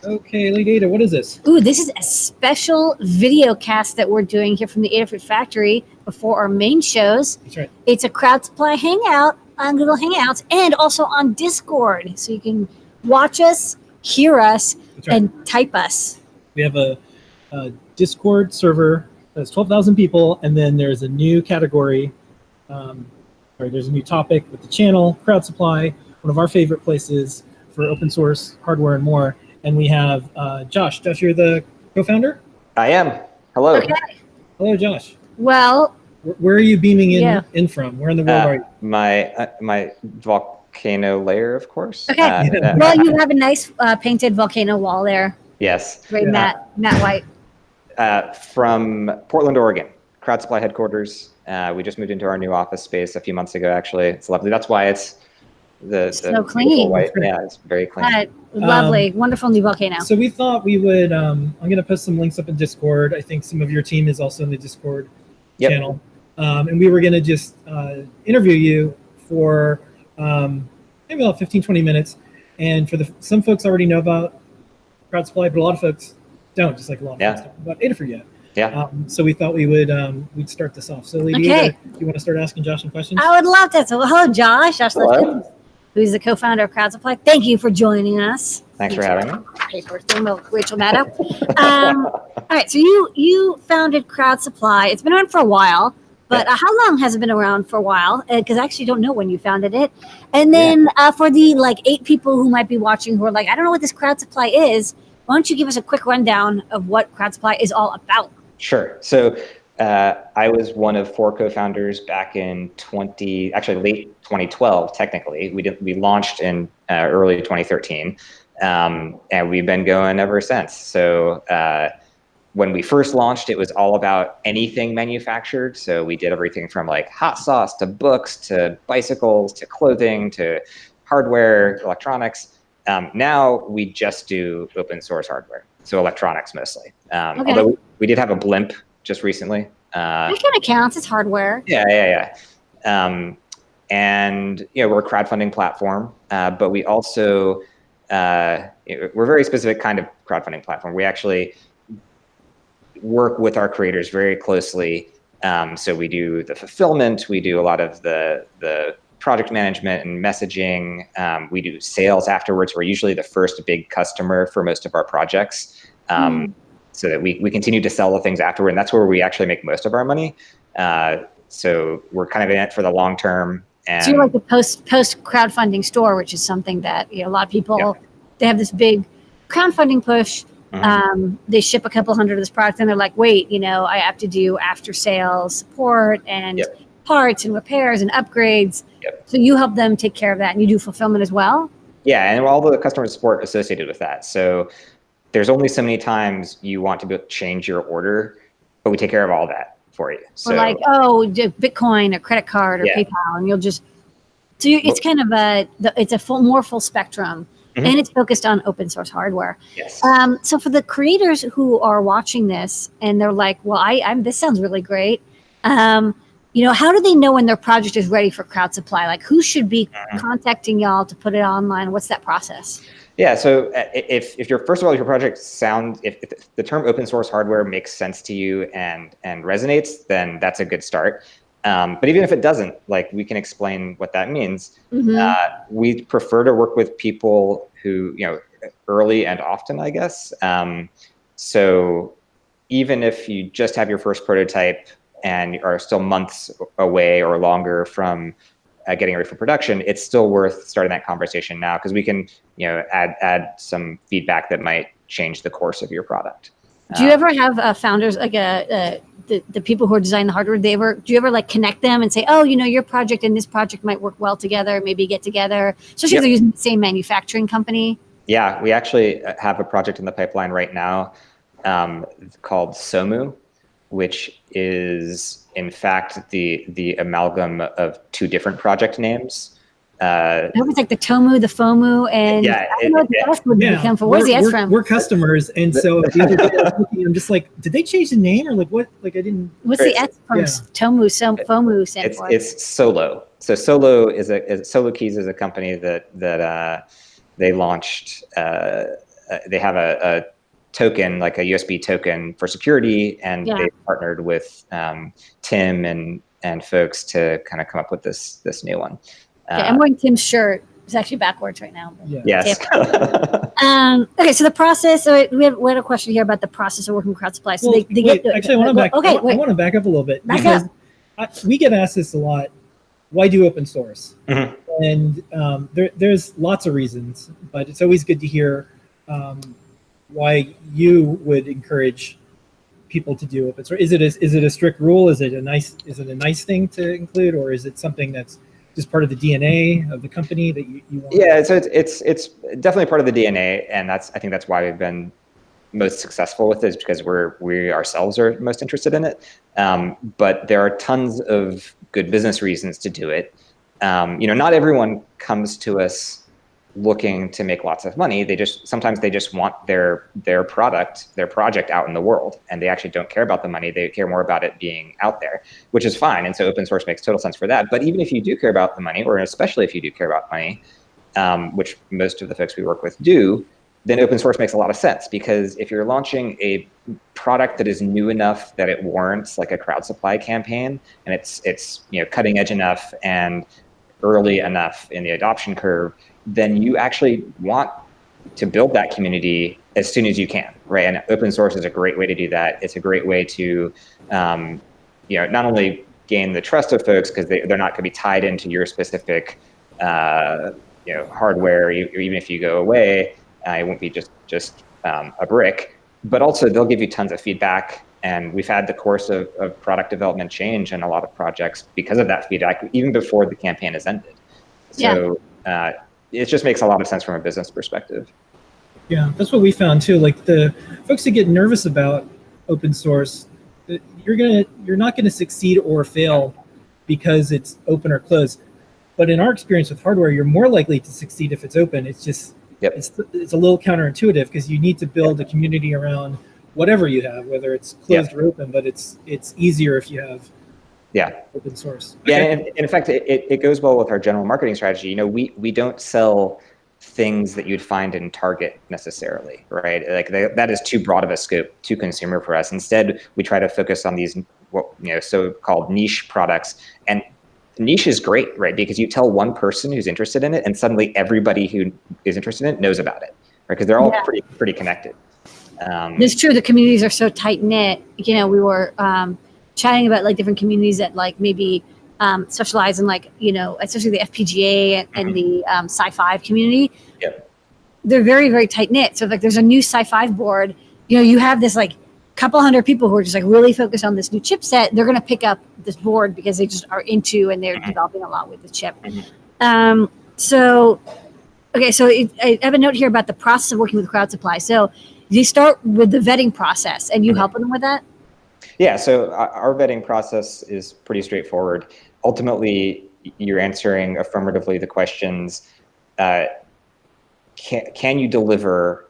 Okay, Lady Ada, what is this? Ooh, this is a special video cast that we're doing here from the Adafruit factory before our main shows. That's right. It's a crowd supply hangout on Google Hangouts and also on Discord. So you can watch us, hear us, That's right. and type us. We have a Discord server that's 12,000 people, and then there's a new category, there's a new topic with the channel, crowd supply, one of our favorite places for open source hardware and more. And we have Josh. Josh, you're the co-founder? I am. Hello. Okay. Hello, Josh. Well, where are you beaming in from? Where in the world are you? My volcano layer, of course. Okay. Well, you have a nice painted volcano wall there. Yes. Very matte white. From Portland, Oregon, crowd supply headquarters. We just moved into our new office space a few months ago, actually. It's lovely. That's why it's so clean. White. Yeah, it's very clean. Lovely, wonderful new volcano. So we thought we would, I'm going to post some links up in Discord. I think some of your team is also in the Discord channel. And we were going to just interview you for maybe about 15, 20 minutes. And for some folks already know about crowd supply, but a lot of folks don't, just like a lot of folks don't know about Adafruit yet. Yeah. So we thought we would we'd start this off. So Lady Ada, you want to start asking Josh some questions? I would love that. So hello, Josh. Josh Hello. Lifton, who's the co-founder of Crowd Supply. Thank you for joining us. Thanks for having me. Paper thermal, Rachel Maddow. All right, so you founded Crowd Supply. It's been around for a while, but how long has it been around for a while? Because I actually don't know when you founded it. And then for the 8 people who might be watching who are like, I don't know what this Crowd Supply is, why don't you give us a quick rundown of what Crowd Supply is all about? Sure. So I was one of 4 co-founders back in late 2012. Technically, we launched in early 2013, and we've been going ever since. So when we first launched, it was all about anything manufactured. So we did everything from like hot sauce to books to bicycles to clothing to hardware, electronics. Now we just do open source hardware, so electronics mostly. Although we did have a blimp just recently. That kind of counts. It's hardware. Yeah. And we're a crowdfunding platform, but we also we're a very specific kind of crowdfunding platform. We actually work with our creators very closely. So we do the fulfillment, we do a lot of the project management and messaging. We do sales afterwards. We're usually the first big customer for most of our projects. So that we continue to sell the things afterward, and that's where we actually make most of our money. So we're kind of in it for the long term. And so you're like the post crowdfunding store, which is something that a lot of people they have this big crowdfunding push. They ship a couple hundred of this product, and they're like, wait, I have to do after sales support and parts and repairs and upgrades. So you help them take care of that, and you do fulfillment as well. Yeah, and all the customer support associated with that. So there's only so many times you want to change your order, but we take care of all that for you. So or like, Bitcoin or credit card or PayPal, and you'll just it's kind of more full spectrum, and it's focused on open source hardware. Yes. So for the creators who are watching this and they're like, well, this sounds really great. How do they know when their project is ready for crowd supply? Like, who should be contacting y'all to put it online? What's that process? Yeah, so if your project if the term open source hardware makes sense to you and resonates, then that's a good start. But even if it doesn't, we can explain what that means. We prefer to work with people who, early and often, I guess. So even if you just have your first prototype and are still months away or longer from getting ready for production, it's still worth starting that conversation now, because we can, add some feedback that might change the course of your product. Do you ever have founders, like the people who are designing the hardware? Do you ever connect them and say, oh, your project and this project might work well together, maybe get together, especially if they're using the same manufacturing company? Yeah, we actually have a project in the pipeline right now called SOMU, which is in fact the amalgam of 2 different project names. It was like the Tomu, the FOMU, and I don't know what the S would become for. Where's the S from? We're customers, and so the other day I'm just like, did they change the name or what? I didn't. What's the S from Tomu, FOMU stand for? It's Solo. So Solo Solo Keys is a company that they launched they have a token, like a USB token for security, and they partnered with Tim and folks to kind of come up with this new one. I'm wearing Tim's shirt. It's actually backwards right now. Yes. Okay, so the process. So we had a question here about the process of working with CrowdSupply. So actually, I want to back up a little bit because we get asked this a lot. Why do open source? Mm-hmm. And there's lots of reasons, but it's always good to hear why you would encourage people to do open source. Is it a strict rule? Is it a nice thing to include, or is it something that's just part of the DNA of the company that you want? Yeah, so it's definitely part of the DNA, and I think that's why we've been most successful with it, because we ourselves are most interested in it. But there are tons of good business reasons to do it. Not everyone comes to us looking to make lots of money. Sometimes they just want their project out in the world, and they actually don't care about the money. They care more about it being out there, which is fine. And so open source makes total sense for that. But even if you do care about the money, or especially if you do care about money, which most of the folks we work with do, then open source makes a lot of sense, because if you're launching a product that is new enough that it warrants like a crowd supply campaign, and it's cutting edge enough and early enough in the adoption curve, then you actually want to build that community as soon as you can, right? And open source is a great way to do that. It's a great way to, not only gain the trust of folks, because they're not going to be tied into your specific, hardware. Even if you go away, it won't be just a brick, but also they'll give you tons of feedback. And we've had the course of product development change in a lot of projects because of that feedback, even before the campaign has ended. So it just makes a lot of sense from a business perspective. Yeah, that's what we found too. Like the folks that get nervous about open source, you're not gonna succeed or fail because it's open or closed. But in our experience with hardware, you're more likely to succeed if it's open. It's just it's a little counterintuitive, because you need to build a community around whatever you have, whether it's closed or open. But it's easier if you have open source. Yeah, and in fact, it goes well with our general marketing strategy. We don't sell things that you'd find in Target necessarily, right? Like that is too broad of a scope to consumer for us. Instead, we try to focus on these so-called niche products. And niche is great, right? Because you tell one person who's interested in it, and suddenly everybody who is interested in it knows about it, right? Because they're all pretty connected. It's true. The communities are so tight knit. We were chatting about like different communities that like maybe specialize in like, especially the FPGA and the Sci-Fi community. Yep. They're very, very tight knit. So if like there's a new Sci-Fi board, you have this like couple hundred people who are just like really focused on this new chipset. They're going to pick up this board because they just are into, and they're developing a lot with the chip. So I have a note here about the process of working with crowdsupply. So you start with the vetting process, and you helping them with that? Yeah, so our vetting process is pretty straightforward. Ultimately, you're answering affirmatively the questions, can you deliver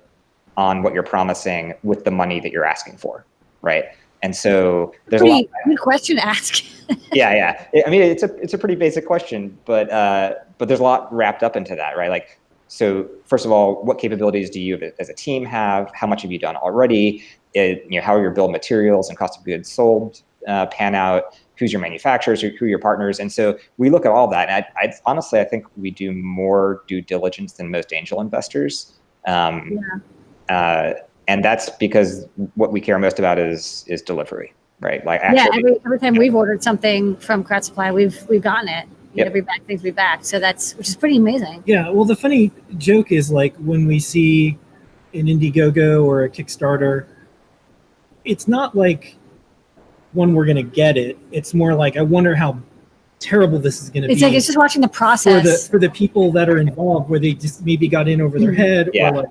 on what you're promising with the money that you're asking for, right? And so there's a lot. Good question to ask. Yeah. I mean, it's a pretty basic question, but there's a lot wrapped up into that, right? Like, so first of all, what capabilities do you as a team have? How much have you done already? How are your bill of materials and cost of goods sold pan out? Who's your manufacturers? Who are your partners? And so we look at all that. And honestly, I think we do more due diligence than most angel investors. And that's because what we care most about is delivery, right? Like every time we've ordered something from crowdsupply, we've gotten it. Every back things we back. So which is pretty amazing. Yeah. Well, the funny joke is like when we see an Indiegogo or a Kickstarter, it's not like when we're going to get it. It's more like, I wonder how terrible this is going to be. It's like, it's just watching the process for the people that are involved, where they just maybe got in over their head, or like,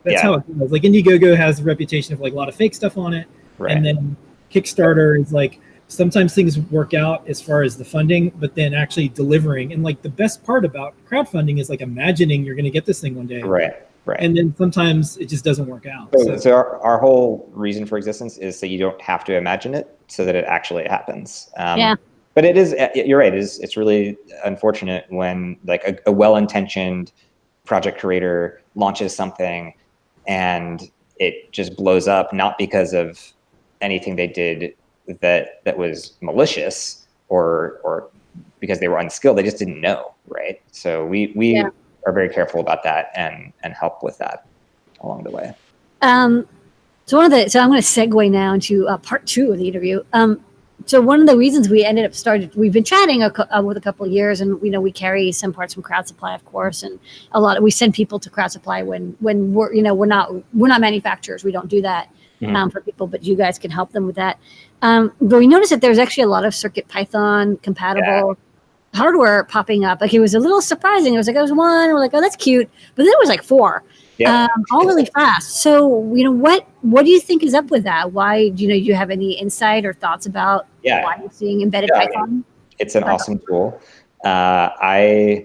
that's how it goes. Like Indiegogo has a reputation of like a lot of fake stuff on it. Right. And then Kickstarter is like, sometimes things work out as far as the funding, but then actually delivering. And like the best part about crowdfunding is like imagining you're going to get this thing one day. Right. And then sometimes it just doesn't work out. So our whole reason for existence is so you don't have to imagine it, so that it actually happens. But it is, you're right. It's really unfortunate when like a well-intentioned project creator launches something and it just blows up, not because of anything they did that was malicious or because they were unskilled. They just didn't know, right? So we are very careful about that and help with that along the way. So I'm going to segue now into part 2 of the interview. So one of the reasons we ended up we've been chatting with a couple of years, and we carry some parts from CrowdSupply, of course, and we send people to CrowdSupply when we're not manufacturers. We don't do that for people, but you guys can help them with that. But we noticed that there's actually a lot of CircuitPython compatible hardware popping up. Like, it was a little surprising. It was like, one, we're like, oh, that's cute, but then it was like 4. All really fast. So, what do you think is up with that? Why, do you have any insight or thoughts about why you're seeing embedded Python? I mean, it's an awesome tool. I,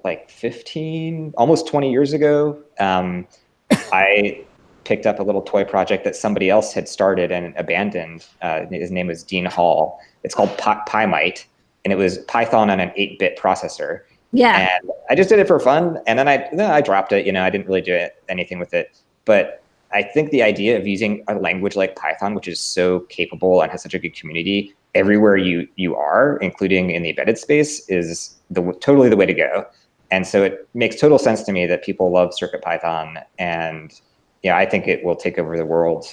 like 15, almost 20 years ago, I picked up a little toy project that somebody else had started and abandoned. His name was Dean Hall. It's called PyMite, and it was Python on an 8-bit processor. Yeah. And I just did it for fun, and then I dropped it. I didn't really do anything with it. But I think the idea of using a language like Python, which is so capable and has such a good community everywhere you are, including in the embedded space, is totally the way to go. And so it makes total sense to me that people love CircuitPython, and I think it will take over the world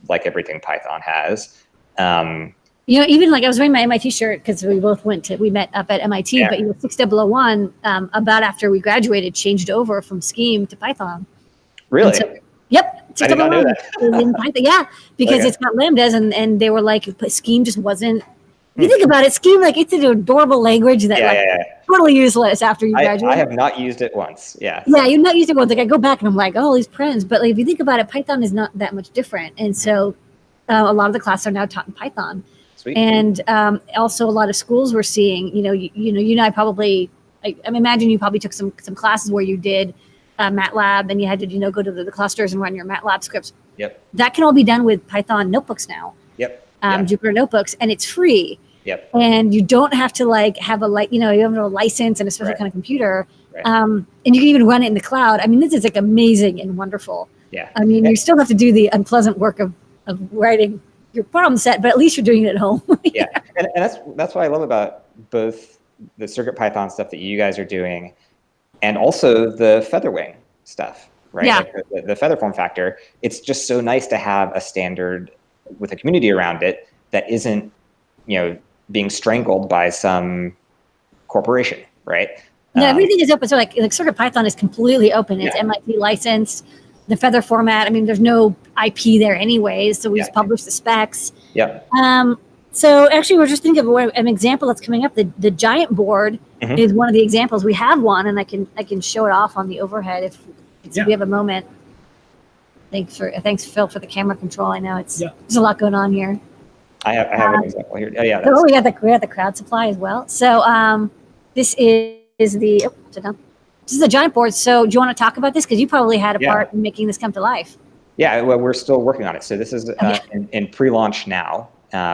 like everything Python has. Even like I was wearing my MIT shirt because we met up at MIT, but 6001, about after we graduated, changed over from Scheme to Python. Really? Yep. I did not know that. In Python, because it's got lambdas, and they were like, Scheme just wasn't. If you think about it, Scheme, like, it's an adorable language that totally useless after you graduate. I have not used it once. Yeah. Yeah, you've not used it once. Like, I go back and I'm like, oh, these prints. But like, if you think about it, Python is not that much different, and so a lot of the classes are now taught in Python. Sweet. And also a lot of schools we're seeing, you and I probably, I imagine you probably took some classes where you did MATLAB, and you had to, go to the clusters and run your MATLAB scripts. Yep. That can all be done with Python notebooks now. Yep. Jupyter notebooks, and it's free. Yep. And you don't have to have you have a license and a special kind of computer. Right. And you can even run it in the cloud. I mean, this is like amazing and wonderful. Yeah. I mean, you still have to do the unpleasant work of writing your problem set, but at least you're doing it at home. Yeah, and that's what I love about both the CircuitPython stuff that you guys are doing, and also the Featherwing stuff, right? Yeah. Like the Feather form factor. It's just so nice to have a standard with a community around it that isn't, being strangled by some corporation, right? No, everything is open. So like CircuitPython is completely open. It's MIT licensed. The Feather format, I mean, there's no IP there anyways, so we just publish the specs. Yeah. So actually, we're just thinking of an example that's coming up. The giant board is one of the examples. We have one, and I can show it off on the overhead if we have a moment. Thanks Phil for the camera control. I know there's a lot going on here. I have an example here. Oh yeah. We have the crowd supply as well. So this is the This is a giant board. So do you want to talk about this? Because you probably had a part in making this come to life. Yeah, well, we're still working on it. So this is in pre-launch now,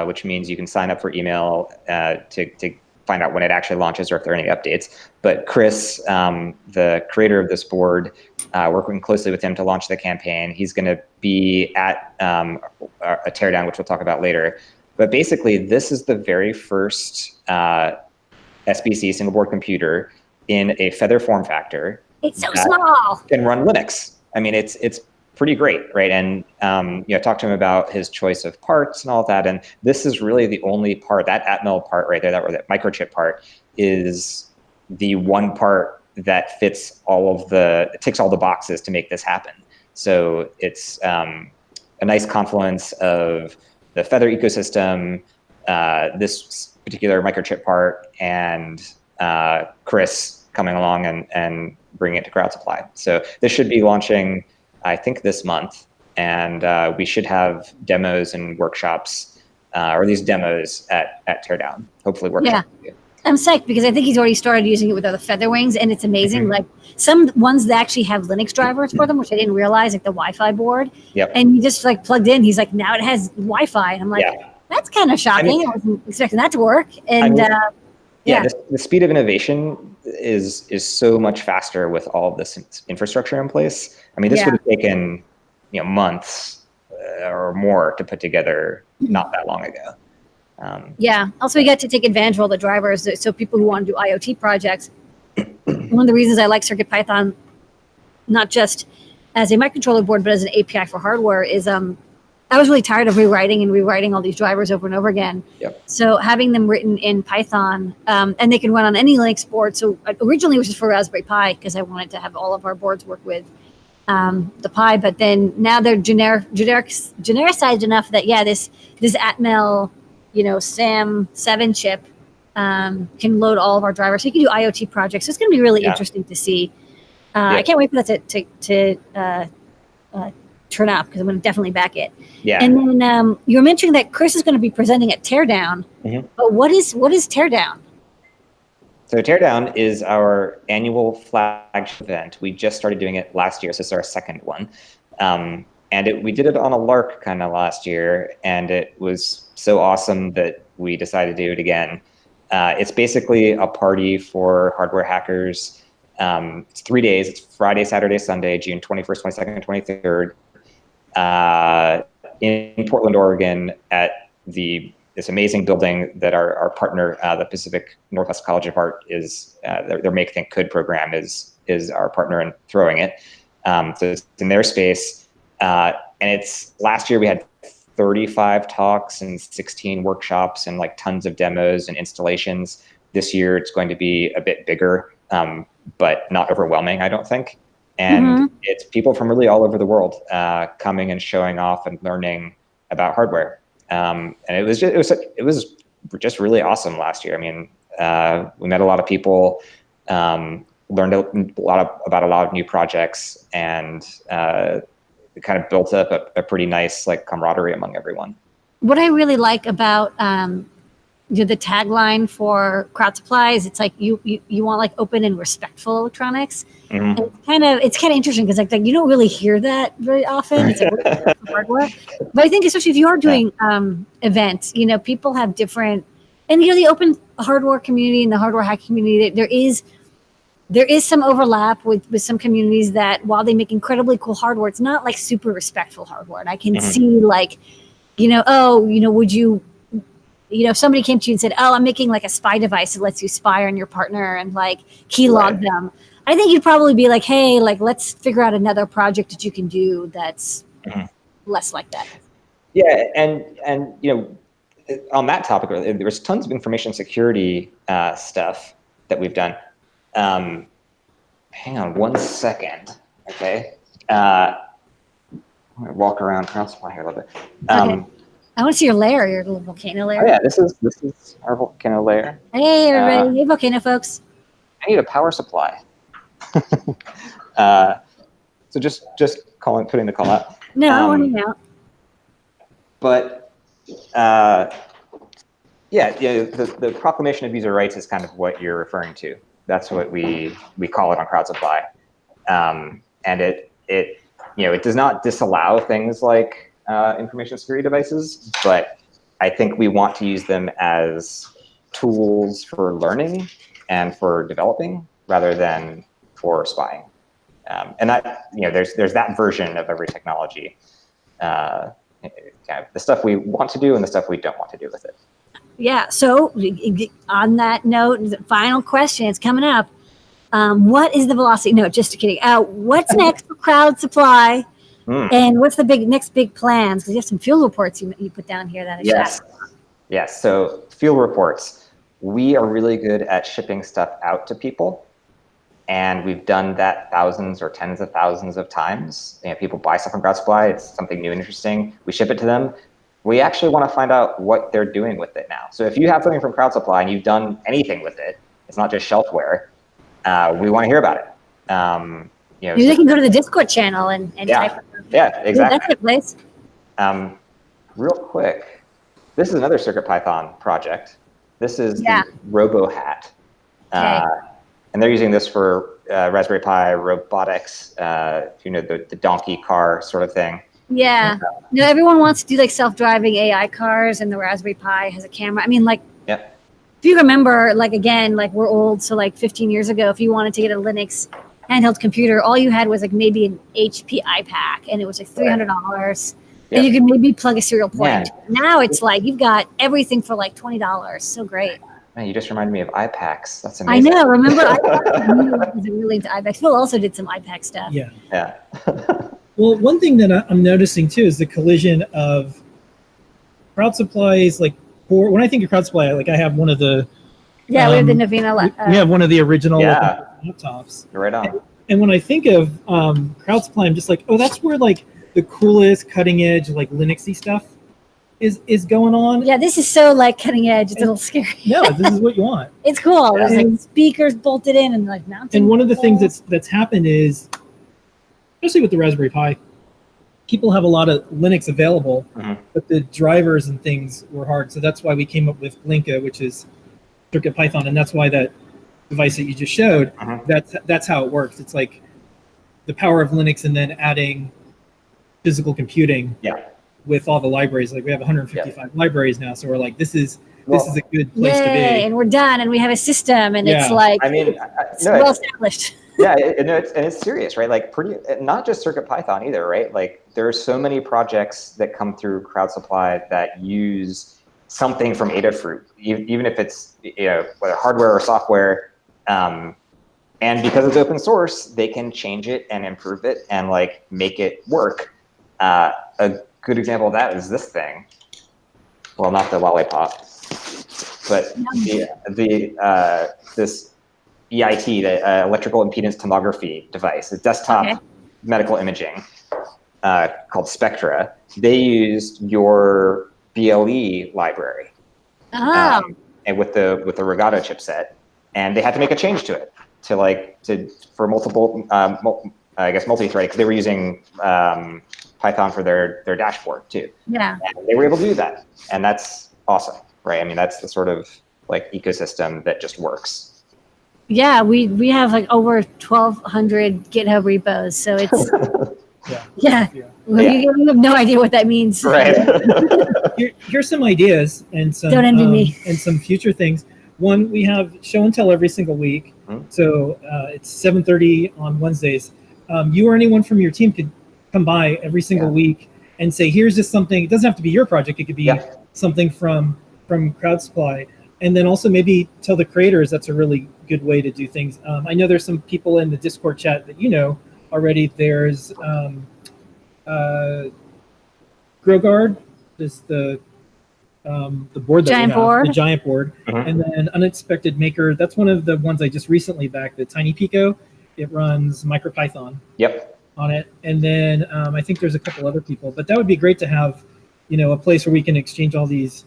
which means you can sign up for email to find out when it actually launches or if there are any updates. But Chris, the creator of this board, working closely with him to launch the campaign, he's going to be at a teardown, which we'll talk about later. But basically, this is the very first SBC single board computer in a Feather form factor. It's so small. Can run Linux. I mean, it's pretty great, right? And talk to him about his choice of parts and all of that. And this is really the only part, that Atmel part right there, that microchip part, is the one part that ticks all the boxes to make this happen. So it's a nice confluence of the Feather ecosystem, this particular microchip part, and Chris coming along and bringing it to CrowdSupply. So this should be launching, I think, this month, and we should have demos and workshops, or these demos at Teardown. Hopefully, workshops. Yeah, I'm psyched because I think he's already started using it with other Featherwings, and it's amazing. Like some ones that actually have Linux drivers for them, which I didn't realize, like the Wi-Fi board. Yep. And you just plugged in. He's like, now it has Wi-Fi, and I'm like, that's kind of shocking. I wasn't expecting that to work. And the speed of innovation is so much faster with all of this infrastructure in place. I mean, this would have taken months or more to put together not that long ago. Also, we got to take advantage of all the drivers. So people who want to do IoT projects. One of the reasons I like CircuitPython, not just as a microcontroller board, but as an API for hardware, is I was really tired of rewriting all these drivers over and over again. Yep. So having them written in Python, and they can run on any Linux board. So originally it was just for Raspberry Pi because I wanted to have all of our boards work with the Pi. But then now they're genericized enough that this Atmel, SAM7 chip can load all of our drivers. So you can do IoT projects. So it's going to be really interesting to see. I can't wait for that to turn up because I'm going to definitely back it. Yeah. And then you were mentioning that Chris is going to be presenting at Teardown. Mm-hmm. But what is Teardown? So Teardown is our annual flagship event. We just started doing it last year, so this is our second one. And we did it on a lark kind of last year, and it was so awesome that we decided to do it again. It's basically a party for hardware hackers. It's 3 days. It's Friday, Saturday, Sunday, June 21st, 22nd, 23rd. In Portland, Oregon, at this amazing building that our partner, the Pacific Northwest College of Art, is their Make Think Could program is our partner in throwing it. So it's in their space, and it's last year we had 35 talks and 16 workshops and like tons of demos and installations. This year it's going to be a bit bigger, but not overwhelming, I don't think. And it's people from really all over the world coming and showing off and learning about hardware. And it was just really awesome last year. I mean, we met a lot of people, learned about a lot of new projects, and it kind of built up a pretty nice camaraderie among everyone. What I really like about the tagline for CrowdSupply is it's like you want open and respectful electronics. Mm-hmm. And it's kind of interesting because you don't really hear that very often. It's hardware, but I think especially if you are doing events, people have different, and the open hardware community and the hardware hacking community, there is some overlap with some communities that while they make incredibly cool hardware, it's not super respectful hardware. And I can see would you. If somebody came to you and said, "Oh, I'm making a spy device that lets you spy on your partner and keylog them," I think you'd probably be like, "Hey, let's figure out another project that you can do that's less like that." Yeah, and on that topic, there's tons of information security stuff that we've done. Hang on one second, okay? I'm gonna walk around CrowdSupply here a little bit. Okay. I want to see your layer, your little volcano layer. Oh yeah, this is our volcano layer. Hey everybody, hey volcano folks. I need a power supply. So just putting the call out. No, I want to out. But the proclamation of user rights is kind of what you're referring to. That's what we call it on CrowdSupply, and it does not disallow things like information security devices, but I think we want to use them as tools for learning and for developing rather than for spying. And that there's that version of every technology, kind of the stuff we want to do and the stuff we don't want to do with it. Yeah. So on that note, the final question is coming up. What is the velocity? No, just kidding. What's next for CrowdSupply? And what's the next big plans? Because you have some field reports you put down here that Yes. So field reports. We are really good at shipping stuff out to people, and we've done that thousands or tens of thousands of times. People buy stuff from CrowdSupply. It's something new and interesting. We ship it to them. We actually want to find out what they're doing with it now. So if you have something from CrowdSupply and you've done anything with it, it's not just shelfware. We want to hear about it. Maybe they can go to the Discord channel and type. Yeah, exactly. That's a good place. Real quick, this is another CircuitPython project. This is the RoboHat. Okay. And they're using this for Raspberry Pi robotics, the donkey car sort of thing. Yeah. Everyone wants to do self-driving AI cars, and the Raspberry Pi has a camera. I mean, if you remember, like, again, like we're old, so like 15 years ago, if you wanted to get a Linux handheld computer, all you had was like maybe an HP iPack, and it was like $300. Yep. And you could maybe plug a serial port. Man. Now it's like you've got everything for like $20. So great. Man, you just reminded me of iPacks. That's I amazing. know. Remember, I was really into iPack. Phil also did some iPack stuff. Yeah. Yeah. Well, one thing that I'm noticing too is the collision of crowd supplies. Like, when I think of crowd supply, like I have one of the We have the Navina. we have one of the original Yeah. laptops. You're right on. And when I think of crowd supply, I'm just like, oh, that's where like the coolest cutting edge like Linuxy stuff is going on. Yeah, this is so like cutting edge. It's a little scary. No, this is what you want. It's cool. There's like And- speakers bolted in and like mounted. And one of the things that's happened is, especially with the Raspberry Pi, people have a lot of Linux available, but the drivers and things were hard. So that's why we came up with Glinka, which is CircuitPython, and that's why that device that you just showed, that's how it works. It's like the power of Linux and then adding physical computing with all the libraries. Like we have 155 libraries now, so we're like, this is a good place to be. And we're done, and we have a system, and it's Yeah. like I mean, it's well established. Yeah, it's serious, right? Like not just CircuitPython either, right? Like there are so many projects that come through crowd supply that use something from Adafruit, even if it's whether hardware or software. And because it's open source, they can change it and improve it and like make it work. A good example of that is this thing. Well, not the lollipop, but this EIT, the electrical impedance tomography device, a desktop medical imaging called Spectra. They used your BLE library, and with the Regatta chipset, and they had to make a change to it for multiple, I guess multi-threading, because they were using Python for their dashboard too. Yeah, and they were able to do that, and that's awesome, right? I mean, that's the sort of like ecosystem that just works. Yeah, we have like over 1,200 GitHub repos, so it's we have no idea what that means. Right. Here's some ideas and some Don't envy me. And some future things. One, we have show and tell every single week. So it's 7:30 on Wednesdays. You or anyone from your team could come by every single week and say, here's just something. It doesn't have to be your project. It could be something from crowd supply. And then also maybe tell the creators that's a really good way to do things. I know there's some people in the Discord chat that you know already. There's GrowGuard, is the board that giant we have, board. the giant board, and then Unexpected Maker. That's one of the ones I just recently backed, the Tiny Pico. It runs MicroPython on it, and then I think there's a couple other people. But that would be great to have, a place where we can exchange all these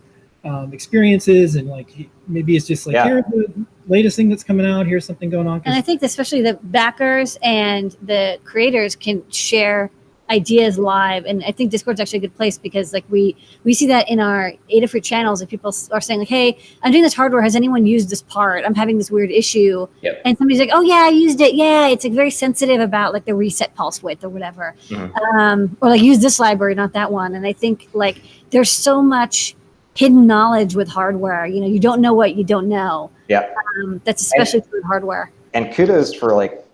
experiences, and like maybe it's just like here's the latest thing that's coming out, here's something going on. And I think especially the backers and the creators can share ideas live, and I think Discord's actually a good place because like we see that in our Adafruit channels, if people are saying like, hey, I'm doing this hardware, has anyone used this part, I'm having this weird issue, and somebody's like, oh yeah, I used it, it's like very sensitive about like the reset pulse width or whatever, or like use this library, not that one. And I think like there's so much hidden knowledge with hardware. You don't know what you don't know. That's especially true with hardware. And kudos for like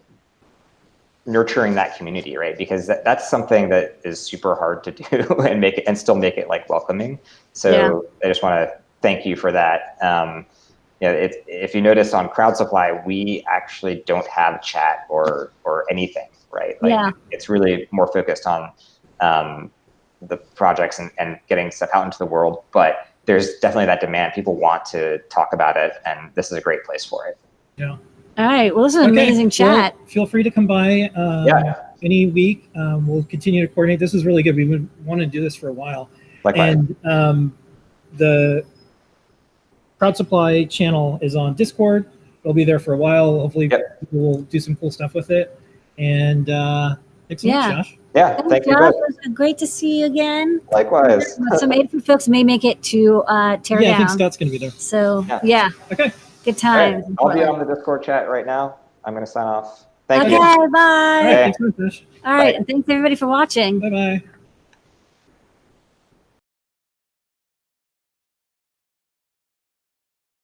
nurturing that community, right? Because that's something that is super hard to do and still make it like welcoming. So I just want to thank you for that. If you notice on crowd supply, we actually don't have chat or anything, right? Like it's really more focused on the projects and getting stuff out into the world, but there's definitely that demand. People want to talk about it, and this is a great place for it. Yeah. All right. Well, this is an amazing chat. Well, feel free to come by any week. We'll continue to coordinate. This is really good. We would want to do this for a while. Likewise. And the crowd supply channel is on Discord. It'll be there for a while. Hopefully we'll do some cool stuff with it. And thanks so much, Josh. Yeah, thank you both. It was great to see you again. Likewise. Some Adafruit folks may make it to tear down. I think Scott's going to be there. So, Okay. Good times. Right. I'll be on the Discord chat right now. I'm going to sign off. Thank you. you. Bye. All right, thanks so much. All right. And thanks everybody for watching. Bye-bye.